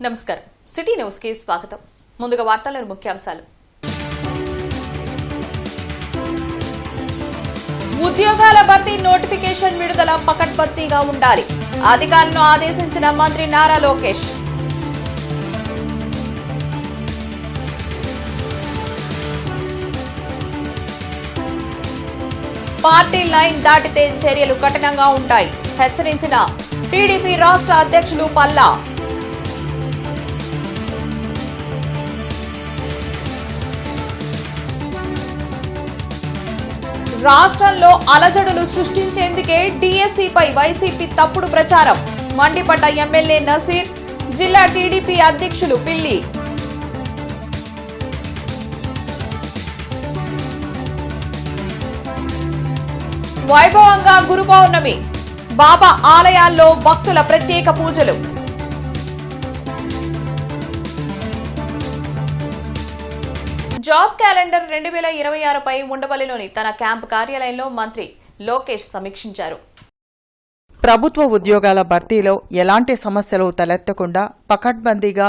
నమస్కారం city news కి స్వాగతం. ముందుగా వార్తల ముఖ్యాంశాలు. ఉద్యోగాల భర్తీ నోటిఫికేషన్ విడుదల పకడ్బందీగా ఉండాలి. అధికారులను ఆదేశించిన మంత్రి నారా లోకేష్. పార్టీ లైన్ దాటితే చర్యలు కఠినంగా ఉంటాయి. హెచ్చరించిన టీడీపీ రాష్ట్ర అధ్యక్షులు పల్లా. రాష్ట్రంలో అలజడులు సృష్టించేందుకే డీఎస్సీపై వైసీపీ తప్పుడు ప్రచారం. మండిపడ్డ ఎమ్మెల్యే నసీర్, జిల్లా టీడీపీ అధ్యక్షులు పిల్లి. వైభవంగా గురు పౌర్ణమి. బాబా ఆలయాల్లో భక్తుల ప్రత్యేక పూజలు. జాబ్ క్యాలెండర్ 2026పై ఉండవల్లిలోని తన క్యాంపు కార్యాలయంలో మంత్రి లోకేష్ సమీక్షించారు. ప్రభుత్వ ఉద్యోగాల భర్తీలో ఎలాంటి సమస్యలు తలెత్తకుండా పకడ్బందీగా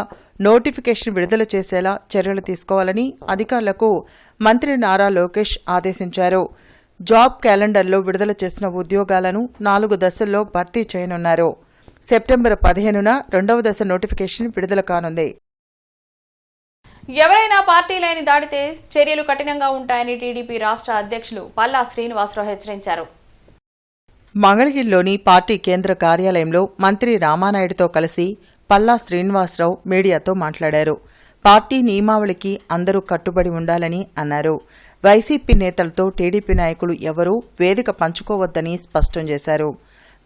నోటిఫికేషన్ విడుదల చేసేలా చర్యలు తీసుకోవాలని అధికారులకు మంత్రి నారా లోకేష్ ఆదేశించారు. జాబ్ క్యాలెండర్లో విడుదల చేసిన ఉద్యోగాలను 4 దశల్లో భర్తీ చేయనున్నారు. సెప్టెంబర్ 15న 2వ దశ నోటిఫికేషన్ విడుదల కానుంది. ఎవరైనా పార్టీ లైన్ దాటితే చర్యలు కఠినంగా ఉంటాయని టీడీపీ రాష్ట్ర అధ్యక్షులు పల్లా శ్రీనివాసరావు హెచ్చరించారు. మంగళగిరిలోని పార్టీ కేంద్ర కార్యాలయంలో మంత్రి రామానాయుడుతో కలిసి పల్లా శ్రీనివాసరావు మీడియాతో మాట్లాడారు. పార్టీ నియమావళికి అందరూ కట్టుబడి ఉండాలని అన్నారు. వైసీపీ నేతలతో టీడీపీ నాయకులు ఎవరూ వేదిక పంచుకోవద్దని స్పష్టం చేశారు.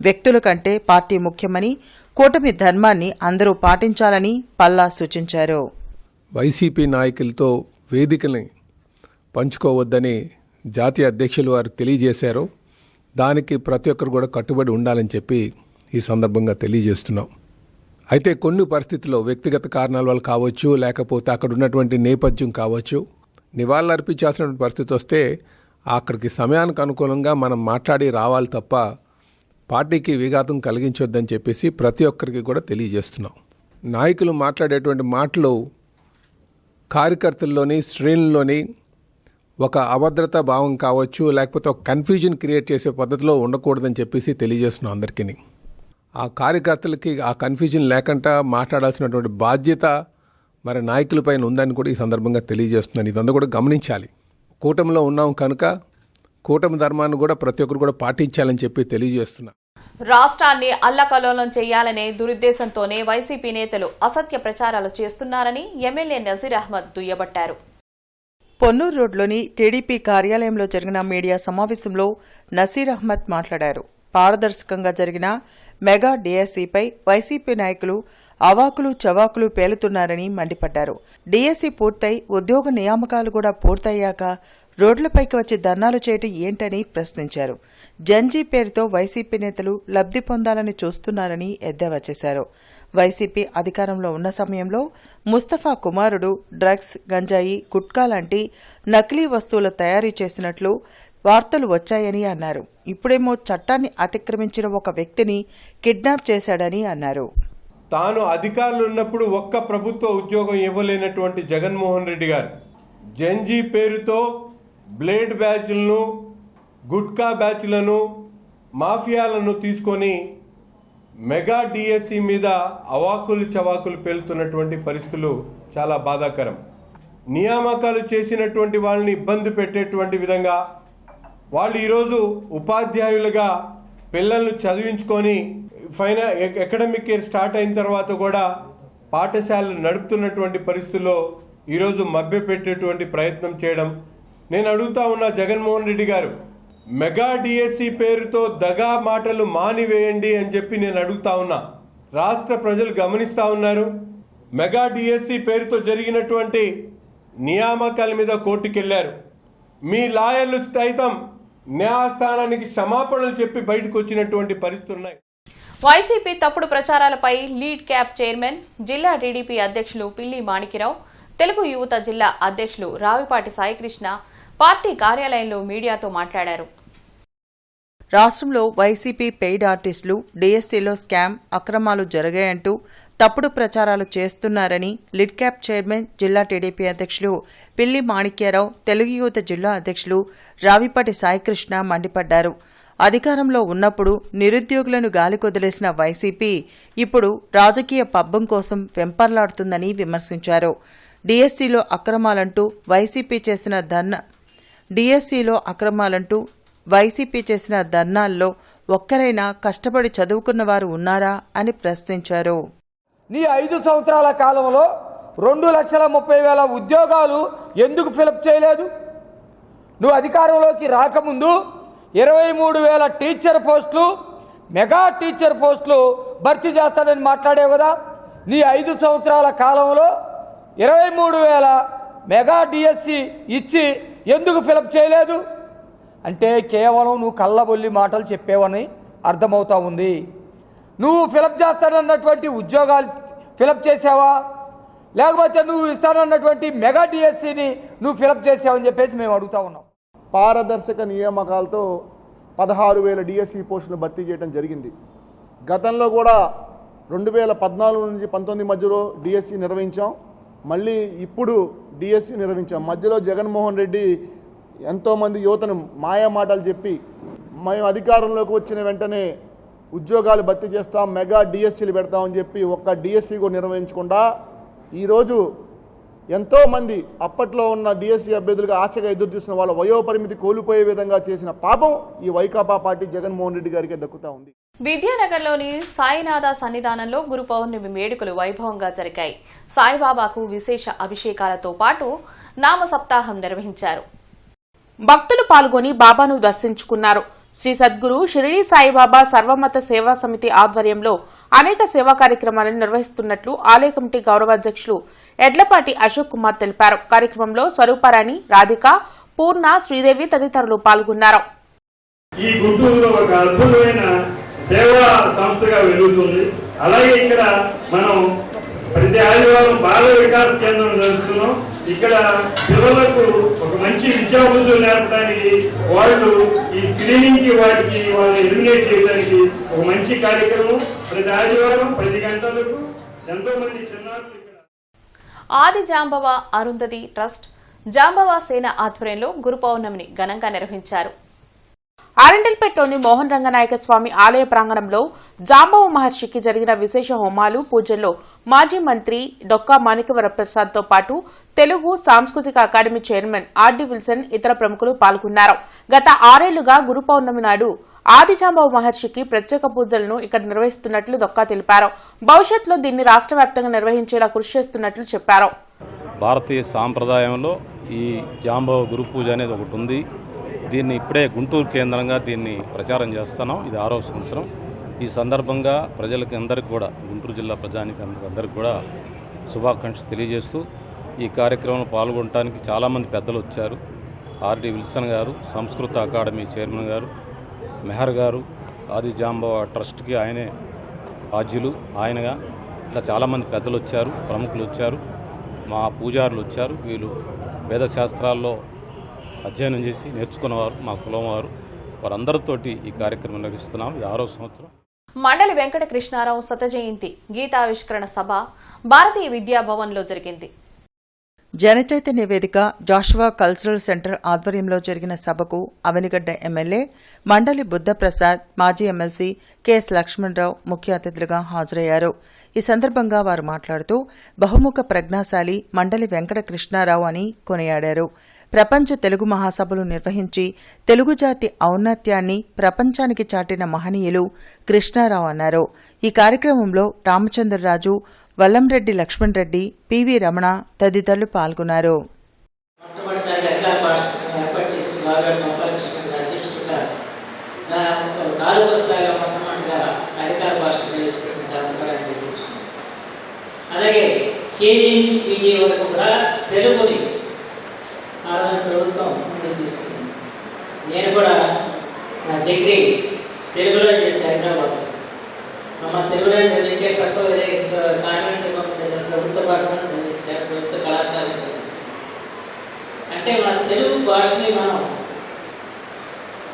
వ్యక్తుల కంటే పార్టీ ముఖ్యమని, కూటమి ధర్మాన్ని అందరూ పాటించాలని పల్లా సూచించారు. వైసీపీ నాయకులతో వేదికల్ని పంచుకోవద్దని జాతీయ అధ్యక్షులు వారు తెలియజేశారు. దానికి ప్రతి ఒక్కరు కూడా కట్టుబడి ఉండాలని చెప్పి ఈ సందర్భంగా తెలియజేస్తున్నాం. అయితే కొన్ని పరిస్థితుల్లో వ్యక్తిగత కారణాల వల్ల కావచ్చు, లేకపోతే అక్కడ ఉన్నటువంటి నేపథ్యం కావచ్చు, నివాళులు అర్పించాల్సినటువంటి పరిస్థితి వస్తే అక్కడికి సమయానికి అనుకూలంగా మనం మాట్లాడి రావాలి తప్ప పార్టీకి విఘాతం కలిగించొద్దని చెప్పేసి ప్రతి ఒక్కరికి కూడా తెలియజేస్తున్నాం. నాయకులు మాట్లాడేటువంటి మాటలు కార్యకర్తల్లోని, శ్రేణుల్లోని ఒక అభద్రతా భావం కావచ్చు, లేకపోతే ఒక కన్ఫ్యూజన్ క్రియేట్ చేసే పద్ధతిలో ఉండకూడదని చెప్పేసి తెలియజేస్తున్నాం అందరికీ. ఆ కార్యకర్తలకి ఆ కన్ఫ్యూజన్ లేకుండా మాట్లాడాల్సినటువంటి బాధ్యత మరి నాయకులపైన ఉందని కూడా ఈ సందర్భంగా తెలియజేస్తున్నాను. ఇదంతా కూడా గమనించాలి. కూటమిలో ఉన్నాం కనుక కూటమి ధర్మాన్ని కూడా ప్రతి ఒక్కరు కూడా పాటించాలని చెప్పి తెలియజేస్తున్నా. రాష్ట్రాన్ని అల్లకల్లోలం చేయాలనే దురుద్దేశంతోనే వైసీపీ నేతలు అసత్య ప్రచారాలు చేస్తున్నారని ఎమ్మెల్యే నజీర్ అహ్మద్ దుయ్యబట్టారు. పొన్నూరు రోడ్లోని టీడీపీ కార్యాలయంలో జరిగిన మీడియా సమావేశంలో నసీర్ అహ్మద్ మాట్లాడారు. పారదర్శకంగా జరిగిన మెగా డీఎస్సీపై వైసీపీ నాయకులు అవాకులు చవాకులు పేలుతున్నారని మండిపడ్డారు. డీఎస్సీ పూర్తయి ఉద్యోగ నియామకాలు కూడా పూర్తయ్యాక రోడ్లపైకి వచ్చి ధర్నాలు చేయటం ఏంటని ప్రశ్నించారు. జంజీ పేరుతో వైసీపీ నేతలు లబ్ధి పొందాలని చూస్తున్నారని ఎద్దేవా చేశారు. వైసీపీ అధికారంలో ఉన్న సమయంలో ముస్తఫా కుమారుడు డ్రగ్స్, గంజాయి, గుట్కా లాంటి నకిలీ వస్తువుల తయారీ చేసినట్లు వార్తలు వచ్చాయని అన్నారు. ఇప్పుడేమో చట్టాన్ని అతిక్రమించిన ఒక వ్యక్తిని కిడ్నాప్ చేశాడని అన్నారు. తాను అధికారులు ఉన్నప్పుడు ఒక్క ప్రభుత్వ ఉద్యోగం ఇవ్వలేనటువంటి జగన్మోహన్ రెడ్డి గారు జంజీ పేరుతో బ్లేడ్ బ్యాచ్లను, గుట్కా బ్యాచ్లను, మాఫియాలను తీసుకొని మెగా డిఎస్సి మీద అవాకులు చవాకులు పేలుతున్నటువంటి పరిస్థితులు చాలా బాధాకరం. నియామకాలు చేసినటువంటి వాళ్ళని ఇబ్బంది పెట్టేటువంటి విధంగా వాళ్ళు ఈరోజు ఉపాధ్యాయులుగా పిల్లలను చదివించుకొని అకాడమిక్ ఇయర్ స్టార్ట్ అయిన తర్వాత కూడా పాఠశాలలు నడుపుతున్నటువంటి పరిస్థితుల్లో ఈరోజు మభ్యపెట్టేటువంటి ప్రయత్నం చేయడం. నేను అడుగుతా ఉన్నా జగన్మోహన్ రెడ్డి గారు, మెగా డిఎస్సి పేరుతో దగా మాటలు మానివేయండి అని చెప్పి నేను అడుగుతా ఉన్నా. రాష్ట్ర ప్రజలు గమనిస్తూ ఉన్నారు. మెగా డిఎస్సి పేరుతో జరిగినటువంటి నియామకాల మీద కోర్టుకెళ్లారు. మీ లాయర్లు సైతం న్యాయస్థానానికి క్షమాపణలు చెప్పి బయటకు వచ్చినటువంటి పరిస్థితులు ఉన్నాయి. వైసీపీ తప్పుడు ప్రచారాలపై లీడ్ క్యాప్ చైర్మన్, జిల్లా టీడీపీ అధ్యక్షులు పిల్లి మాణిక్యరావు, తెలుగు యువత జిల్లా అధ్యక్షులు రావిపాటి సాయికృష్ణ పార్టీ కార్యాలయంలో మీడియాతో మాట్లాడారు. రాష్ట్రంలో వైసీపీ పెయిడ్ ఆర్టిస్టులు డీఎస్సీలో స్కామ్ అక్రమాలు జరిగాయంటూ తప్పుడు ప్రచారాలు చేస్తున్నారని లిడ్ క్యాప్ చైర్మన్ జిల్లా టీడీపీ అధ్యక్షులు పిల్లి మాణిక్యారావు, తెలుగు యువత జిల్లా అధ్యక్షులు రావిపాటి సాయికృష్ణ మండిపడ్డారు. అధికారంలో ఉన్నప్పుడు నిరుద్యోగులను గాలికొదిలేసిన వైసీపీ ఇప్పుడు రాజకీయ పబ్బం కోసం వెంపర్లాడుతుందని విమర్శించారు. డీఎస్సీలో అక్రమాలంటూ వైసీపీ చేసిన ధర్నాల్లో ఒక్కరైనా కష్టపడి చదువుకున్న వారు ఉన్నారా అని ప్రశ్నించారు. నీ 5 సంవత్సరాల కాలంలో 2,30,000 ఉద్యోగాలు ఎందుకు ఫిలప్ చేయలేదు? నువ్వు అధికారంలోకి రాకముందు 23,000 టీచర్ పోస్టులు, మెగా టీచర్ పోస్టులు భర్తీ చేస్తానని మాట్లాడావు కదా. నీ 5 సంవత్సరాల కాలంలో 23,000 మెగా డిఎస్సి ఇచ్చి ఎందుకు ఫిలప్ చేయలేదు అంటే కేవలం నువ్వు కళ్ళబొల్లి మాటలు చెప్పేవని అర్థమవుతా ఉంది. నువ్వు ఫిలప్ చేస్తానన్నటువంటి ఉద్యోగాలు ఫిలప్ చేసావా, లేకపోతే నువ్వు ఇస్తానన్నటువంటి మెగా డిఎస్సిని నువ్వు ఫిలప్ చేసావని చెప్పేసి మేము అడుగుతా ఉన్నాం. పారదర్శక నియామకాలతో 16,000 డిఎస్సి పోస్టులు భర్తీ చేయడం జరిగింది. గతంలో కూడా 2014 నుంచి 19 మధ్యలో డిఎస్సి నిర్వహించాం, మళ్ళీ ఇప్పుడు డిఎస్సి నిర్వహించాం. మధ్యలో జగన్మోహన్ రెడ్డి ఎంతోమంది యువతను మాయా మాటలు చెప్పి మేము అధికారంలోకి వచ్చిన వెంటనే ఉద్యోగాలు భర్తీ చేస్తాం, మెగా డిఎస్సీలు పెడతామని చెప్పి ఒక్క డిఎస్సి కూడా నిర్వహించకుండా ఈరోజు ఎంతోమంది అప్పట్లో ఉన్న డిఎస్సి అభ్యర్థులుగా ఆశగా ఎదురు చూసిన వాళ్ళ వయోపరిమితి కోల్పోయే విధంగా చేసిన పాపం ఈ వైకాపా పార్టీ జగన్మోహన్ రెడ్డి గారికి దక్కుతా ఉంది. విద్యానగర్లోని సాయినాథ సన్నిధానంలో గురు పౌర్ణమి వేడుకలు వైభవంగా జరిగాయి. సాయిబాబాకు విశేష అభిషేకాలతో పాటు నామ సప్తాహం నిర్వహించారు. భక్తులు పాల్గొని బాబాను దర్శించుకున్నారు. శ్రీ సద్గురు షిరిడీ సాయిబాబా సర్వమత సేవా సమితి ఆధ్వర్యంలో అనేక సేవా కార్యక్రమాలను నిర్వహిస్తున్నట్లు ఆలయ కమిటీ గౌరవాధ్యక్షులు ఎడ్లపాటి అశోక్ కుమార్ తెలిపారు. కార్యక్రమంలో స్వరూపారాణి, రాధిక, పూర్ణ, శ్రీదేవి తదితరులు పాల్గొన్నారు. ఈ గుంటూరులో ఒక అద్భుతమైన సేవా సంస్థగా వెలుగుతుంది. అలాగే ఇక్కడ మనం ప్రతి ఆదివారం బాల వికాస్ కేంద్రం జరుపుతున్నాం. ఇక్కడ పిల్లలకు ఒక మంచి విద్యాబుద్ధులు నేర్పడానికి వాళ్ళు ఈ స్క్రీనింగ్ కి వాటికి వాళ్ళు ఎలిమినేట్ చేయడానికి ఒక మంచి కార్యక్రమం ప్రతి ఆదివారం 10 గంటలకు ఎంతో మంది చిన్నారులు ఇక్కడ. ఆది జాంబవ అరుంధతి ట్రస్ట్ జాంబవ సేన ఆధ్వర్యంలో గురు పౌర్ణమిని ఘనంగా నిర్వహించారు. ఆరెండల్పేటలోని మోహన్ రంగనాయక స్వామి ఆలయ ప్రాంగణంలో జాంబవ మహర్షికి జరిగిన విశేష హోమాలు, పూజల్లో మాజీ మంత్రి డొక్కా మాణిక్యవరప్రసాద్ తో పాటు తెలుగు సాంస్కృతిక అకాడమీ చైర్మన్ ఆర్డి విల్సన్, ఇతర ప్రముఖులు పాల్గొన్నారు. గత 6 ఏళ్లుగా గురు పౌర్ణమి నాడు ఆది జాంబవ మహర్షికి ప్రత్యేక పూజలను ఇక్కడ నిర్వహిస్తున్నట్లు డొక్కా తెలిపారు. భవిష్యత్తులో దీన్ని రాష్ట్ర వ్యాప్తంగా నిర్వహించేలా కృషి చేస్తున్నట్లు చెప్పారు. భారతీయ సాంప్రదాయంలో ఈ జాంబవ గురు పూజ అనేది ఒకటి ఉంది. దీన్ని ఇప్పుడే గుంటూరు కేంద్రంగా దీన్ని ప్రచారం చేస్తున్నాం. ఇది 6వ సంవత్సరం. ఈ సందర్భంగా ప్రజలకి అందరికీ కూడా, గుంటూరు జిల్లా ప్రజానికి అందరికీ కూడా శుభాకాంక్షలు తెలియజేస్తూ ఈ కార్యక్రమంలో పాల్గొనడానికి చాలామంది పెద్దలు వచ్చారు. ఆర్డి విల్సన్ గారు, సంస్కృత అకాడమీ చైర్మన్ గారు, మెహర్ గారు, ఆది జాంబవ ట్రస్ట్కి ఆయనే బాధ్యులు, ఆయనగా ఇట్లా చాలామంది పెద్దలు వచ్చారు, ప్రముఖులు వచ్చారు, మా పూజారులు వచ్చారు. వీళ్ళు వేద శాస్త్రాల్లో అధ్యయనం చేసి నేర్చుకున్నవారు, మా కులం వారు, వారందరితోటి ఈ కార్యక్రమం నిర్వహిస్తున్నాం. ఇది 6వ సంవత్సరం. మండలి వెంకట కృష్ణారావు శత జయంతి గీతావిష్కరణ సభ భారతీయ విద్యా భవన్లో జరిగింది. జనచైతన్య వేదిక జాషువా కల్చరల్ సెంటర్ ఆధ్వర్యంలో జరిగిన సభకు అవనిగడ్డ ఎమ్మెల్యే మండలి బుద్ధప్రసాద్, మాజీ ఎమ్మెల్సీ కెఎస్ లక్ష్మణరావు ముఖ్య అతిథులుగా హాజరయ్యారు. ఈ సందర్భంగా వారు మాట్లాడుతూ బహుముఖ ప్రజ్ఞాశాలి మండలి వెంకట కృష్ణారావు అని కొనియాడారు. ప్రపంచ తెలుగు మహాసభలు నిర్వహించి తెలుగు జాతి ఔన్నత్యాన్ని ప్రపంచానికి చాటిన మహనీయులు కృష్ణారావు అన్నారు. ఈ కార్యక్రమంలో రామచంద్రరాజు, వల్లంరెడ్డి లక్ష్మణ్ రెడ్డి, పివి రమణ తదితరులు పాల్గొన్నారు. అలాగే కేజీ నుంచి పీజీ వరకు కూడా తెలుగుని ప్రభుత్వం ముందుకు తీసుకుంది. నేను కూడా నా డిగ్రీ తెలుగులో చేశాను. హైదరాబాద్ మా తెలుగులో చదివించే తక్కువ కాన్వెంట్లో చదివిన ప్రభుత్వ పాఠశాల చదివించారు, ప్రభుత్వ కళాశాల చదివించారు. అంటే మన తెలుగు భాషని మనం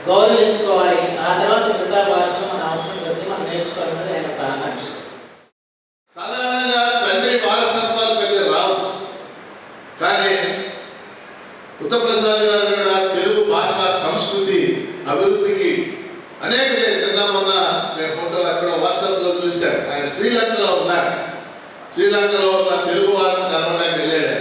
గౌరవించుకోవాలి. ఆ తర్వాత మిగతా భాషలు మన అవసరం కొద్దీ మనం నేర్చుకోవాలన్నది ఆయన ఒక ఆకాంక్ష. సాధారణంగా తండ్రి వారసత్వాలు పెద్ద రావు, కానీ ఉత్తరప్రసాద్ గారు కూడా తెలుగు భాష సంస్కృతి అభివృద్ధికి అనేక నిన్న మొన్న నేను ఫోటో ఎక్కడ వాట్సాప్లో చూశాను. ఆయన శ్రీలంకలో ఉన్నారు. శ్రీలంకలో ఉన్న తెలుగు వారిని కలవడానికి వెళ్ళాడు.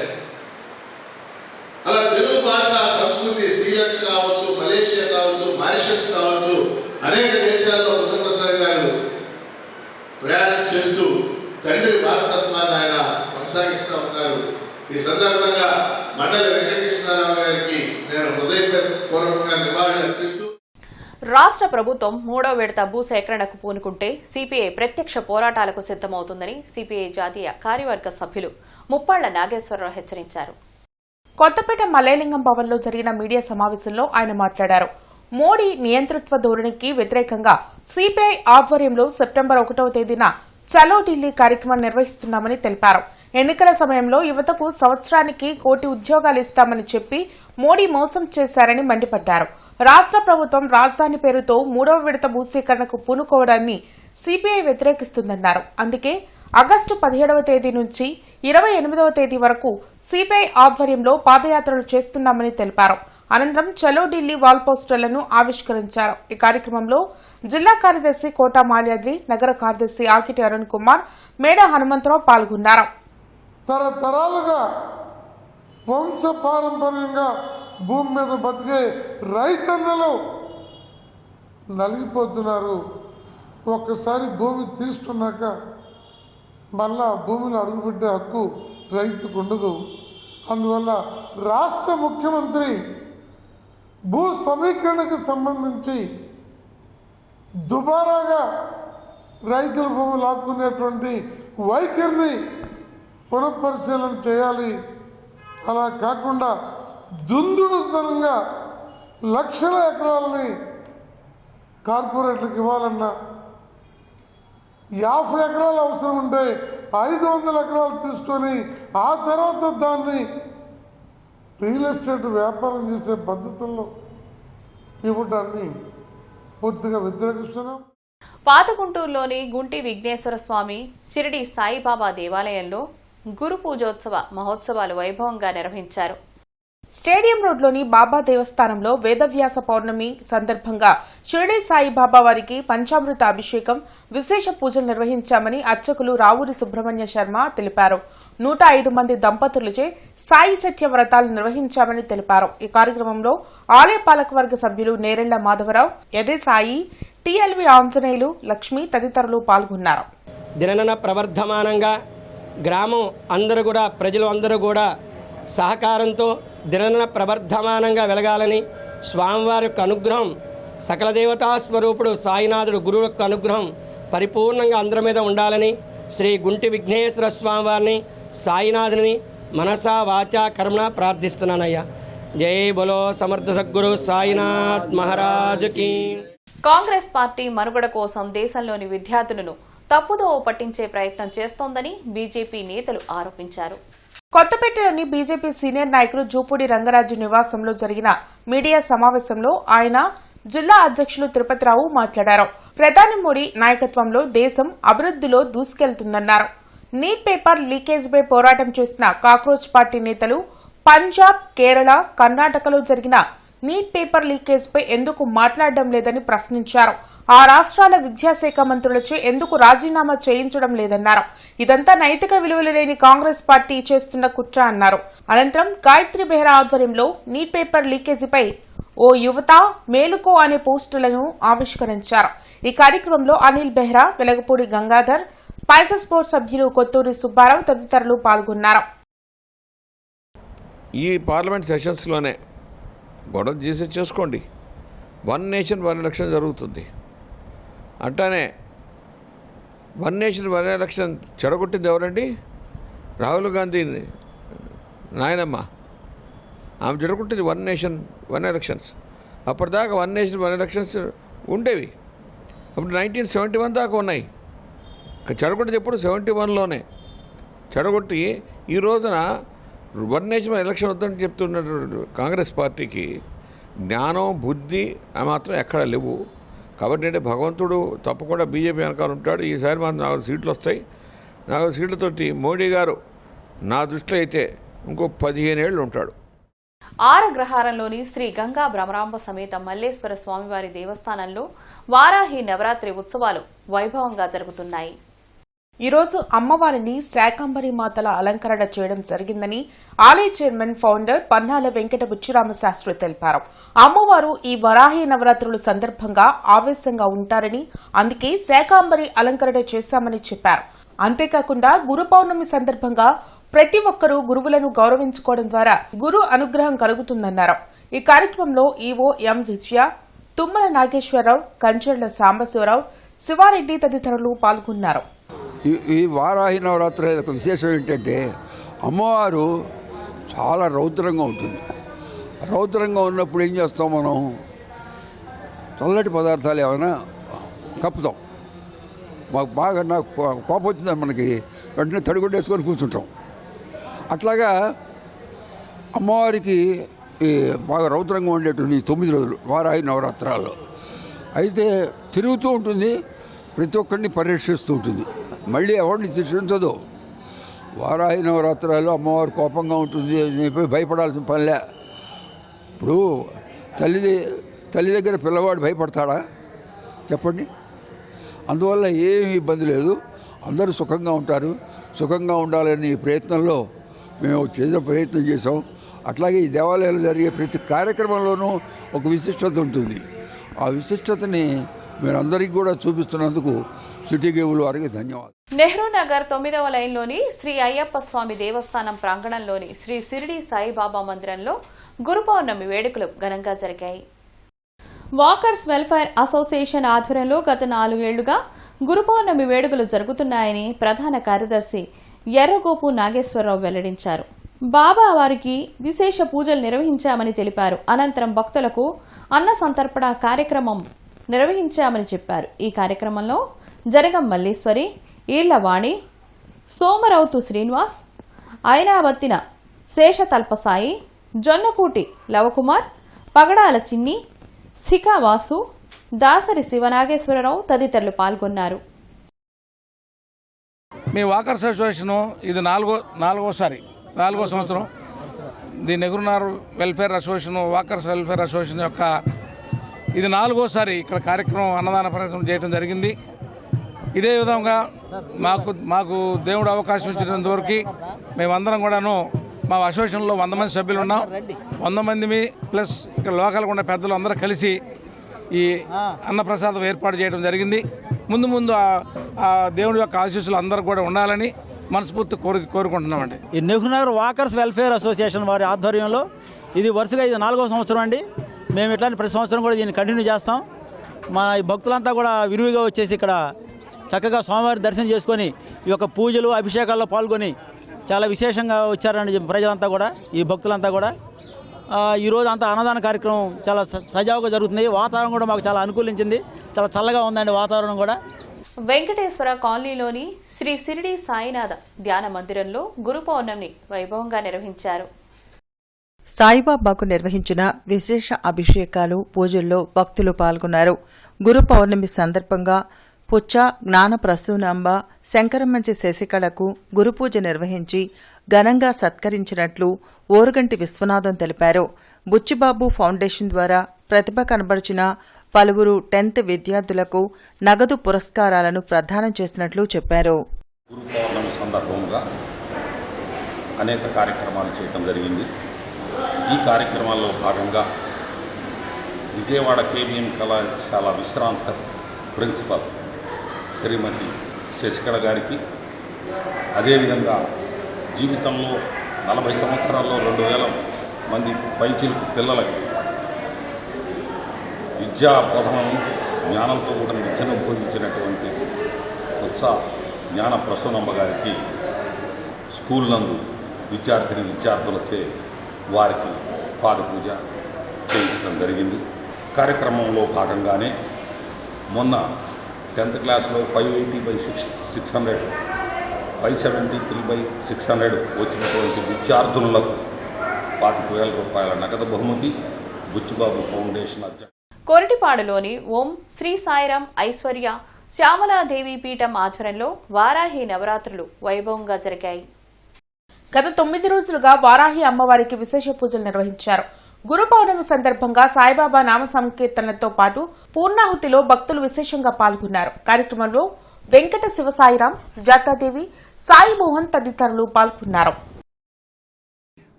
అలా తెలుగు భాష సంస్కృతి శ్రీలంక కావచ్చు, మలేషియా కావచ్చు, మారిషస్ కావచ్చు, అనేక దేశాల్లో ఉత్తరప్రసాద్ గారు ప్రయాణం చేస్తూ తండ్రి వారసత్వాన్ని ఆయన కొనసాగిస్తూ ఉన్నారు. ఈ సందర్భంగా మండలి వెంకటకృష్ణారావు గారికి నేను హృదయపూర్వకంగా నివాళులు అర్పిస్తూ, రాష్ట్ర ప్రభుత్వం 3వ విడత భూసేకరణకు పూనుకుంటే సిపిఐ ప్రత్యక్ష పోరాటాలకు సిద్దమవుతుందని సిపిఐ జాతీయ కార్యవర్గ సభ్యులు ముప్పాళ్ల నాగేశ్వరరావు హెచ్చరించారు. కొత్తపేట మల్లయ్యలింగం భవన్లో జరిగిన మీడియా సమావేశంలో ఆయన మాట్లాడారు. మోడీ నియంతృత్వ ధోరణికి వ్యతిరేకంగా సిపిఐ ఆధ్వర్యంలో సెప్టెంబర్ 1వ తేదీన చలో ఢిల్లీ కార్యక్రమం నిర్వహిస్తున్నామని తెలిపారు. ఎన్నికల సమయంలో యువతకు సంవత్సరానికి 1 కోటి ఉద్యోగాలు ఇస్తామని చెప్పి మోడీ మోసం చేశారని మండిపడ్డారు. రాష్ట్ర ప్రభుత్వం రాజధాని పేరుతో 3వ విడత భూసేకరణకు పూనుకోవడాన్ని సిపిఐ వ్యతిరేకిస్తుందన్నారు. అందుకే ఆగస్టు 17వ తేదీ నుంచి 28వ తేదీ వరకు సిపిఐ ఆధ్వర్యంలో పాదయాత్రలు చేస్తున్నామని తెలిపారు. అనంతరం చలో ఢిల్లీ వాల్ పోస్టర్లను ఆవిష్కరించారు. ఈ కార్యక్రమంలో జిల్లా కార్యదర్శి కోటా మాల్యాద్రి, నగర కార్యదర్శి ఆకిటి అరుణ్ కుమార్, మేడ హనుమంతరావు పాల్గొన్నారు. తరతరాలుగా వంశ పారంపర్యంగా భూమి మీద బతికే రైతన్నలు నలిగిపోతున్నారు. ఒక్కసారి భూమి తీసుకున్నాక మళ్ళా భూమిలో అడుగుపెట్టే హక్కు రైతుకు ఉండదు. అందువల్ల రాష్ట్ర ముఖ్యమంత్రి భూ సమీకరణకు సంబంధించి దుబారాగా రైతుల భూమి లాక్కునేటువంటి వైఖరిని పునఃపరిశీలన చేయాలి. అలా కాకుండా దుందుడుతనంగా లక్షల ఎకరాలని కార్పొరేట్లకు ఇవ్వాలన్నా 50 ఎకరాలు అవసరం ఉంటే 500 ఎకరాలు తీసుకొని ఆ తర్వాత దాన్ని రియల్ ఎస్టేట్ వ్యాపారం చేసే పద్ధతుల్లో ఇవ్వడాన్ని పూర్తిగా వ్యతిరేకిస్తున్నాం. పాత గుంటూరులోని గుంటి విఘ్నేశ్వర స్వామి షిరిడి సాయిబాబా దేవాలయంలో గురు పూజోత్సవ మహోత్సవాలు వైభవంగా నిర్వహించారు. స్టేడియం రోడ్లోని బాబా దేవస్థానంలో వేదవ్యాస పౌర్ణమి సందర్భంగా షిరిడి సాయిబాబా వారికి పంచామృత అభిషేకం, విశేష పూజలు నిర్వహించామని అర్చకులు రావూరి సుబ్రహ్మణ్య శర్మ తెలిపారు. 105 మంది దంపతులచే సాయి సత్య వ్రతాలు నిర్వహించామని తెలిపారు. ఈ కార్యక్రమంలో ఆలయ పాలకవర్గ సభ్యులు నేరెళ్ల మాధవరావు, ఎదే సాయి, టిఎల్వి ఆంజనేయులు, లక్ష్మి తదితరులు పాల్గొన్నారు. దినన ప్రవర్ధమానంగా గ్రామం అందరూ కూడా, ప్రజలు అందరూ కూడా సహకారంతో దినన ప్రవర్ధమానంగా వెలగాలని, స్వామివారి యొక్క అనుగ్రహం, సకల దేవతా స్వరూపుడు సాయినాథుడు గురువు యొక్క అనుగ్రహం పరిపూర్ణంగా అందరి మీద ఉండాలని శ్రీ గుంటి విఘ్నేశ్వర స్వామివారిని, సాయినాథుని మనసా వాచా కర్మణ ప్రార్థిస్తున్నానయ్యా. జై బలో సమర్థ సద్గురు సాయినాథ్ మహారాజుకి. కాంగ్రెస్ పార్టీ మనుగడ కోసం దేశంలోని విద్యార్థులను తప్పుదోవ పట్టించే ప్రయత్నం చేస్తోందని బీజేపీ నేతలు ఆరోపించారు. కొత్తపేటలోని బీజేపీ సీనియర్ నాయకులు జూపూడి రంగరాజు నివాసంలో జరిగిన మీడియా సమావేశంలో ఆయన, జిల్లా అధ్యక్షులు తిరుపతిరావు మాట్లాడారు. ప్రధాని మోడీ నాయకత్వంలో దేశం అభివృద్దిలో దూసుకెళ్తుందన్నారు. నీట్ పేపర్ లీకేజ్పై పోరాటం చేసిన కాక్రోచ్ పార్టీ నేతలు పంజాబ్, కేరళ, కర్ణాటకలో జరిగిన నీట్ పేపర్ లీకేజ్పై ఎందుకు మాట్లాడడం లేదని ప్రశ్నించారు. ఆ రాష్ట్రాల విద్యాశాఖ మంత్రులచే ఎందుకు రాజీనామా చేయించడం లేదన్నారు. ఇదంతా నైతిక విలువలు లేని కాంగ్రెస్ పార్టీ చేస్తున్న కుట్ర అన్నారు. అనంతరం గాయత్రి బెహ్రా ఆధ్వర్యంలో నీట్ పేపర్ లీకేజీపై ఓ యువత మేలుకో అనే పోస్టులను ఆవిష్కరించారు. ఈ కార్యక్రమంలో అనిల్ బెహ్రా, వెలగపూడి గంగాధర్, స్పైసెస్ బోర్డు సభ్యులు కొత్తూరి సుబ్బారావు తదితరులు పాల్గొన్నారు. ఈ పార్లమెంట్ సెషన్స్లోనే గొడవ చేసి చేసుకోండి. 1 నేషన్ 1 ఎలక్షన్ జరుగుతుంది. అట్లానే 1 నేషన్ 1 ఎలక్షన్ చెడగొట్టింది ఎవరండి? రాహుల్ గాంధీ నాయనమ్మ. ఆమె చెడగొట్టింది 1 నేషన్ 1 ఎలక్షన్స్. అప్పటిదాకా 1 నేషన్ 1 ఎలక్షన్స్ ఉండేవి. అప్పుడు 1971 దాకా ఉన్నాయి. చెడగొట్టింది ఎప్పుడు 71లోనే చెడగొట్టి ఈ రోజున 1 నేషన్ ఎలక్షన్ వద్దని చెప్తున్న కాంగ్రెస్ పార్టీకి జ్ఞానం, బుద్ధి మాత్రం ఎక్కడ లేవు. కాబట్టి అంటే భగవంతుడు తప్పకుండా బీజేపీ వెనకాల ఉంటాడు. ఈసారి మనకు 4 సీట్లు వస్తాయి. 4 సీట్లతోటి మోడీ గారు నా దృష్టిలో అయితే ఇంకో 15 ఏళ్ళు ఉంటాడు. ఆరగ్రహారంలోని శ్రీ గంగా భ్రమరాంబ సమేత మల్లేశ్వర స్వామివారి దేవస్థానంలో వారాహి నవరాత్రి ఉత్సవాలు వైభవంగా జరుగుతున్నాయి. ఈరోజు అమ్మవారిని శాకంబరి మాతల అలంకరణ చేయడం జరిగిందని ఆలయ చైర్మన్ ఫౌండర్ పన్నాల వెంకట బుచ్చిరామ శాస్త్రి తెలిపారు. అమ్మవారు ఈ వరాహి నవరాత్రుల సందర్భంగా ఆవేశంగా ఉంటారని అందుకే శాకంబరి అలంకరణ చేశామని చెప్పారు. అంతేకాకుండా గురు పౌర్ణమి సందర్భంగా ప్రతి ఒక్కరూ గురువులను గౌరవించుకోవడం ద్వారా గురు అనుగ్రహం కలుగుతుందన్నారు. ఈ కార్యక్రమంలో ఈవో ఎం విజయ, తుమ్మల నాగేశ్వరరావు, కంచెర్ల సాంబశివరావు, శివారెడ్డి తదితరులు పాల్గొన్నారు. ఈ వారాహి నవరాత్రి యొక్క విశేషం ఏంటంటే అమ్మవారు చాలా రౌద్రంగా ఉంటుంది. రౌద్రంగా ఉన్నప్పుడు ఏం చేస్తాం, మనం చల్లటి పదార్థాలు ఏమైనా కప్పుతాం. మాకు బాగా నాకు కోపం వచ్చిందని మనకి వెంటనే తడిగుడ్డ వేసుకొని కూర్చుంటాం. అట్లాగా అమ్మవారికి బాగా రౌద్రంగా ఉండేటువంటి 9 రోజులు వారాహి నవరాత్రాల్లో అయితే తిరుగుతూ ఉంటుంది, ప్రతి ఒక్కరిని పరిరక్షిస్తూ ఉంటుంది, మళ్ళీ ఎవరిని శిక్షించదు. వారాహి నవరాత్రాల్లో అమ్మవారు కోపంగా ఉంటుంది అని చెప్పి భయపడాల్సిన పనిలే. ఇప్పుడు తల్లి దగ్గర పిల్లవాడు భయపడతాడా చెప్పండి? అందువల్ల ఏమీ ఇబ్బంది లేదు, అందరూ సుఖంగా ఉంటారు. సుఖంగా ఉండాలని ప్రయత్నంలో మేము చేసిన ప్రయత్నం చేసాం. అట్లాగే ఈ దేవాలయాలు జరిగే ప్రతి కార్యక్రమంలోనూ ఒక విశిష్టత ఉంటుంది. ఆ విశిష్టతని మీరందరికీ కూడా చూపిస్తున్నందుకు సిటీ కేబుల్ వారికి ధన్యవాదాలు. నెహ్రూ నగర్ 9వ లైన్లోని శ్రీ అయ్యప్ప స్వామి దేవస్థానం ప్రాంగణంలోని శ్రీ షిరిడి సాయిబాబా మందిరంలో గురు పౌర్ణమి వేడుకలు ఘనంగా జరిగాయి. వాకర్స్ వెల్ఫేర్ అసోసియేషన్ ఆధ్వర్యంలో గత 4 ఏళ్లుగా గురు పౌర్ణమి వేడుకలు జరుగుతున్నాయని ప్రధాన కార్యదర్శి ఎర్రగోపు నాగేశ్వరరావు వెల్లడించారు. బాబా వారికి విశేష పూజలు నిర్వహించామని తెలిపారు. అనంతరం భక్తులకు అన్న సంతర్పణ కార్యక్రమం నిర్వహించామని చెప్పారు. ఈ కార్యక్రమంలో జరగం మల్లీశ్వరి, ఈళ్లవాణి, సోమరౌతు శ్రీనివాస్, ఐనావత్తిన శేషతల్పసాయి, జొన్నకూటి లవకుమార్, పగడాల చిన్ని, శిఖావాసు, దాసరి శివనాగేశ్వరరావు తదితరులు పాల్గొన్నారు. మీ వాకర్స్ అసోసియేషను ఇది నాలుగో సంవత్సరం. The Nehru welfare association, walkers welfare association యొక్క ఇది 4వసారి ఇక్కడ కార్యక్రమం అన్నదాన కార్యక్రమం చేయడం జరిగింది. ఇదే విధంగా మాకు దేవుడు అవకాశం ఇచ్చినంతవరకు మేమందరం కూడాను మా అసోసియేషన్లో 100 మంది సభ్యులు ఉన్నాం. 100 మంది ప్లస్ ఇక్కడ లోకల్గా ఉన్న పెద్దలు అందరూ కలిసి ఈ అన్నప్రసాదం ఏర్పాటు చేయడం జరిగింది. ముందు ఆ దేవుడి యొక్క ఆశీస్సులు అందరూ కూడా ఉండాలని మనస్ఫూర్తి కోరుకుంటున్నామండి. ఈ Nehru Nagar walkers welfare association వారి ఆధ్వర్యంలో ఇది వరుసగా 4వ సంవత్సరం అండి. మేము ఇట్లాంటి ప్రతి సంవత్సరం కూడా దీన్ని కంటిన్యూ చేస్తాం. మన ఈ భక్తులంతా కూడా విరివిగా వచ్చేసి ఇక్కడ చక్కగా స్వామివారి దర్శనం చేసుకొని ఈ యొక్క పూజలు అభిషేకాల్లో పాల్గొని చాలా విశేషంగా వచ్చారండి ప్రజలంతా కూడా, ఈ భక్తులంతా కూడా. ఈరోజు అంతా అన్నదాన కార్యక్రమం చాలా సజావుగా జరుగుతుంది. వాతావరణం కూడా మాకు చాలా అనుకూలించింది, చాలా చల్లగా ఉందండి వాతావరణం కూడా. వెంకటేశ్వర కాలనీలోని శ్రీ షిరిడి సాయినాథ ధ్యాన మందిరంలో గురు పౌర్ణమిని వైభవంగా నిర్వహించారు. సాయిబాబాకు నిర్వహించిన విశేష అభిషేకాలు, పూజల్లో భక్తులు పాల్గొన్నారు. గురు పౌర్ణమి సందర్భంగా పుచ్చ జ్ఞాన ప్రసూనాంబ, శంకరమంచి శశికళకు గురుపూజ నిర్వహించి ఘనంగా సత్కరించినట్లు ఓరుగంటి విశ్వనాథం తెలిపారు. బుచ్చిబాబు ఫౌండేషన్ ద్వారా ప్రతిభ కనబరిచిన పలువురు 10th విద్యార్థులకు నగదు పురస్కారాలను ప్రదానం చేసినట్లు చెప్పారు. గురు పౌర్ణమి సందర్భంగా అనేక కార్యక్రమాలు చేయడం జరిగింది. ఈ కార్యక్రమాల్లో భాగంగా విజయవాడ కేబీఎం కళాశాల విశ్రాంత ప్రిన్సిపల్ శ్రీమతి శశికళ గారికి, అదేవిధంగా జీవితంలో 40 సంవత్సరాల్లో 2000 మంది పైచిలుకు పిల్లలకి విద్యా బోధనను జ్ఞానంతో కూడా విద్యను బోధించినటువంటి ఉత్సాహ జ్ఞాన ప్రసూనమ్మ గారికి స్కూల్ నందు విద్యార్థులచే వారికి పాదపూజ చేయించడం జరిగింది. కార్యక్రమంలో భాగంగానే మొన్న 10th క్లాస్లో 580/600, 573/600 వచ్చినటువంటి విద్యార్థులకు 25,000 రూపాయల నగదు బహుమతి బుచ్చిబాబు ఫౌండేషన్ అధ్యక్షుడు. కొరటిపాడులోని ఓం శ్రీ సాయిరాం ఐశ్వర్య శ్యామలాదేవి పీఠం ఆధ్వర్యంలో వారాహి నవరాత్రులు వైభవంగా జరిగాయి. గత 9 రోజులుగా వారాహి అమ్మవారికి విశేష పూజలు నిర్వహించారు. గురు పౌర్ణమి సందర్భంగా సాయిబాబా నామ సంకీర్తనలతో పాటు పూర్ణాహుతిలో భక్తులు విశేషంగా పాల్గొన్నారు. కార్యక్రమంలో వెంకట శివసాయిరాం, సుజాతాదేవి, సాయి మోహన్ తదితరులు పాల్గొన్నారు.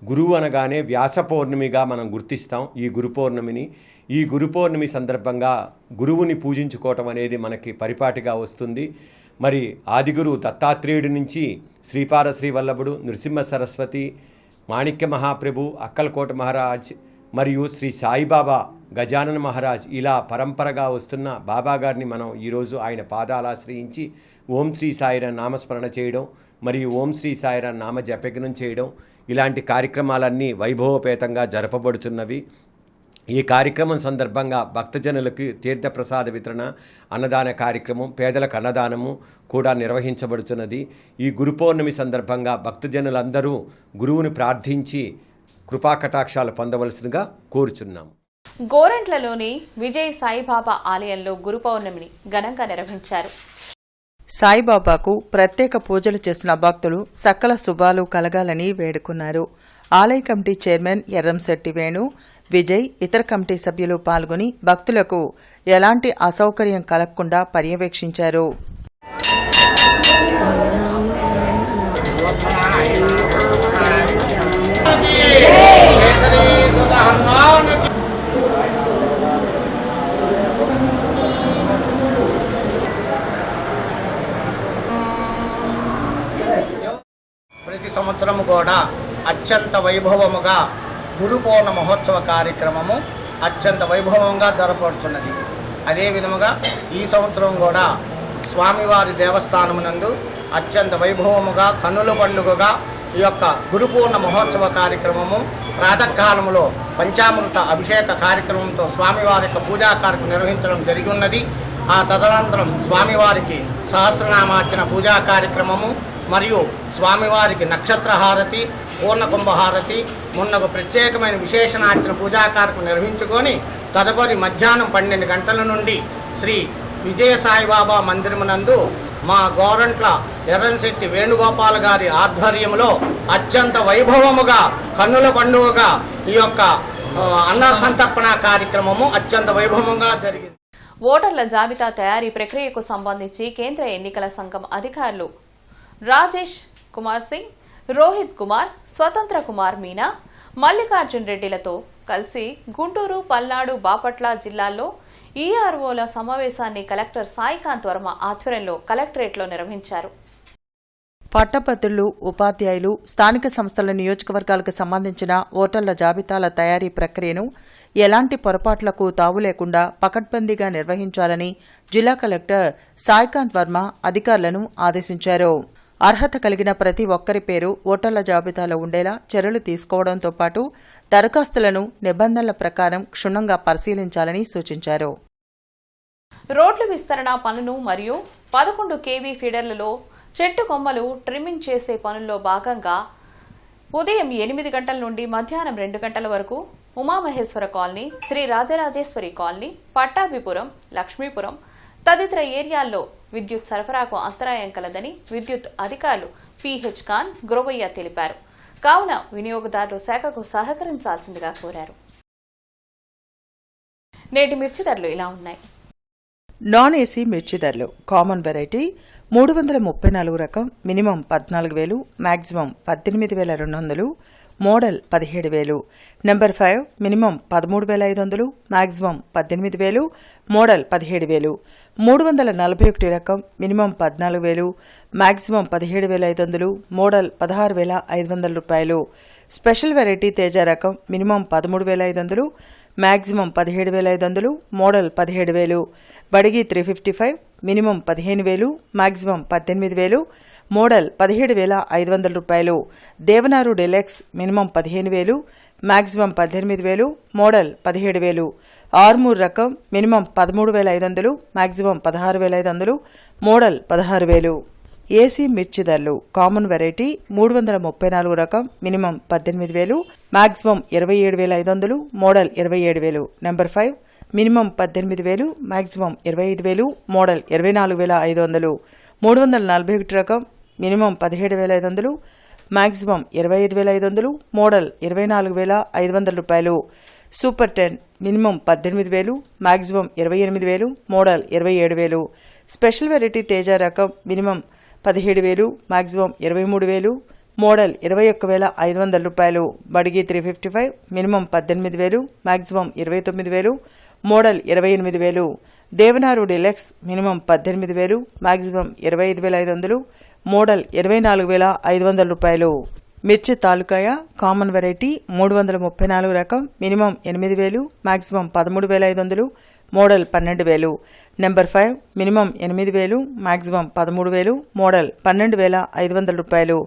గురువు అనగానే వ్యాస పౌర్ణమిగా మనం గుర్తిస్తాం ఈ గురు పౌర్ణమిని. ఈ గురు పౌర్ణమి సందర్భంగా గురువుని పూజించుకోవటం అనేది మనకి పరిపాటిగా వస్తుంది. మరి ఆదిగురు దత్తాత్రేయుడి నుంచి శ్రీపాద శ్రీవల్లభుడు, నృసింహ సరస్వతి, మాణిక్య మహాప్రభు, అక్కలకోట మహారాజ్ మరియు శ్రీ సాయిబాబా, గజానన మహారాజ్ ఇలా పరంపరగా వస్తున్న బాబా గారిని మనం ఈరోజు ఆయన పాదాలాశ్రయించి ఓం శ్రీ సాయిరాం నామస్మరణ చేయడం మరియు ఓం శ్రీ సాయిరాం నామ జపయజ్ఞం చేయడం ఇలాంటి కార్యక్రమాలన్నీ వైభవపేతంగా జరపబడుతున్నవి. ఈ కార్యక్రమం సందర్భంగా భక్తజనులకు తీర్థప్రసాద వితరణ, అన్నదాన కార్యక్రమం, పేదలకు అన్నదానము కూడా నిర్వహించబడుతున్నది. ఈ గురు పౌర్ణమి సందర్భంగా భక్తజనులందరూ గురువుని ప్రార్థించి కృపాకటాక్షాలు పొందవలసిందిగా కోరుచున్నాము. గోరంట్లలోని విజయ్ సాయిబాబా ఆలయంలో గురు పౌర్ణమిని ఘనంగా నిర్వహించారు. సాయిబాబాకు ప్రత్యేక పూజలు చేసిన భక్తులు సకల శుభాలు కలగాలని వేడుకున్నారు. ఆలయ కమిటీ చైర్మన్ ఎర్రంశెట్టి వేణు, విజయ్, ఇతర కమిటీ సభ్యులు పాల్గొని భక్తులకు ఎలాంటి అసౌకర్యం కలగకుండా పర్యవేక్షించారు. ప్రతి సంవత్సరము కూడా అత్యంత వైభవముగా గురు పౌర్ణ మహోత్సవ కార్యక్రమము అత్యంత వైభవంగా జరపబడుతున్నది. అదే విధముగా ఈ సంవత్సరం కూడా స్వామివారి దేవస్థానమునందు అత్యంత వైభవముగా కన్నుల పండుగగా ఈ యొక్క గురు పౌర్ణ మహోత్సవ కార్యక్రమము ప్రాతకాలంలో పంచామృత అభిషేక కార్యక్రమంతో స్వామివారి యొక్క పూజా కార్యక్రమం నిర్వహించడం జరిగి ఉన్నది. ఆ తదనంతరం స్వామివారికి సహస్రనామార్చన పూజా కార్యక్రమము మరియు స్వామివారికి నక్షత్రహారతి, పూర్ణకుంభహారతి మున్నగు ప్రత్యేకమైన విశేషణార్చన పూజా కార్యక్రమం నిర్వహించుకొని తదుపరి మధ్యాహ్నం 12 గంటల నుండి శ్రీ విజయ సాయిబాబా మందిరమునందు మా గోరంట్ల ఎర్రంశెట్టి వేణుగోపాల్ గారి ఆధ్వర్యంలో అత్యంత వైభవముగా కన్నుల పండుగగా ఈ యొక్క అన్న సంతర్పణ కార్యక్రమము అత్యంత వైభవంగా జరిగింది. ఓటర్ల జాబితా తయారీ ప్రక్రియకు సంబంధించి కేంద్ర ఎన్నికల సంఘం అధికారులు రాజేష్ కుమార్ సింగ్, రోహిత్ కుమార్, స్వతంత్ర కుమార్ మీనా, మల్లికార్జున్ రెడ్డిలతో కలిసి గుంటూరు, పల్నాడు, బాపట్ల జిల్లాల్లో ఈఆర్ఓల సమావేశాన్ని కలెక్టర్ సాయికాంత్ వర్మ ఆధ్వర్యంలో కలెక్టరేట్లో నిర్వహించారు. పట్టభద్రులు, ఉపాధ్యాయులు, స్థానిక సంస్థల నియోజకవర్గాలకు సంబంధించిన ఓటర్ల జాబితాల తయారీ ప్రక్రియను ఎలాంటి పొరపాట్లకు తావు లేకుండా పకడ్బందీగా నిర్వహించాలని జిల్లా కలెక్టర్ సాయికాంత్ వర్మ అధికారులను ఆదేశించారు. అర్హత కలిగిన ప్రతి ఒక్కరి పేరు ఓటర్ల జాబితాలో ఉండేలా చర్యలు తీసుకోవడంతో పాటు దరఖాస్తులను నిబంధనల ప్రకారం క్షుణ్ణంగా పరిశీలించాలని సూచించారు. రోడ్ల విస్తరణ పనులు మరియు 11 కేవీ ఫీడర్లలో చెట్టు కొమ్మలు ట్రిమ్మింగ్ చేసే పనుల్లో భాగంగా ఉదయం 8 గంటల నుండి మధ్యాహ్నం 2 గంటల వరకు ఉమామహేశ్వర కాలనీ, శ్రీ రాజరాజేశ్వరి కాలనీ, పట్టాభిపురం, లక్ష్మీపురం తదితర ఏరియాల్లో విద్యుత్ సరఫరాకు అంతరాయం కలదని విద్యుత్ అధికారులు పిహెచ్ ఖాన్, గురవయ్య తెలిపారు. కావున వినియోగదారులు శాఖకు సహకరించాల్సిందిగా కోరారు. నేటి మిర్చి ధరలు ఇలా ఉన్నాయి. నాన్ ఏసీ మిర్చి ధరలు కామన్ వెరైటీ 334 రకం minimum 14,000, maximum 18,200, model 17,000. Number 5 minimum 13,500, maximum 18,000, model 17,000. 341 రకం మినిమం 14,000, మాక్సిమం 17,500, మోడల్ 16,500 రూపాయలు. స్పెషల్ వెరైటీ తేజ రకం minimum 13,500, maximum 17,500, model 17,000. బడిగి 355 minimum 15,000, maximum 18,000, model 17,500 రూపాయలు. దేవనారు డెలెక్స్ మినిమం 15,000, మాక్సిమం 18,000, మోడల్ 17,000. ఆర్మూర్ రకం మినిమం 13,500, మాక్సిమం 16,500, మోడల్ 16,000. ఏసీ మిర్చి ధరలు కామన్ వెరైటీ 334 రకం minimum 18,000, maximum 27,500, model 27,000. Number 5 minimum 18,000 maximum 25,000 model 24,500 341 రకం minimum 17,500 maximum 25,500 model 24,500 రూపాయలు. Super 10 minimum 18,000 maximum 28,000 model 27,000. Special variety Teja రకం minimum 17,000 maximum 23,000 model 21,500 రూపాయలు. Byadgi 355 minimum 18,000 maximum 29,000 model 28,000. Devanur deluxe minimum 18,000 maximum 25,500 model 24,500 రూపాయలు. మిర్చి తాలూకాయ కామన్ వెరైటీ 334 రకం minimum 8,000 maximum 13,500 model 12,000. Number 5 minimum 8,000 maximum 13,000 model 12,500 రూపాయలు.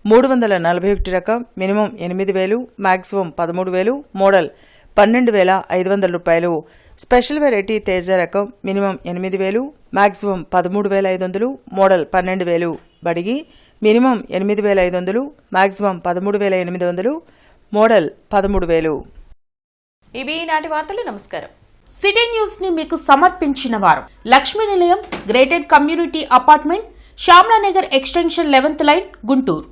341 రకం మినిమం 8,000 మాక్సిమం 13,000 మోడల్ 12,500 రూపాయలు. స్పెషల్ వెరైటీ తేజ రకం minimum 8,000 maximum 13,500 model 12,000. Byadgi minimum 8,500 maximum 13,800 model 13,000. ఇవి ఈనాటి వార్తలు. నమస్కారం. సిటీ న్యూస్ ని మీకు సమర్పించిన వారు Lakshmi Nilayam gated community apartment Shyamalanagar extension 11th line Guntur.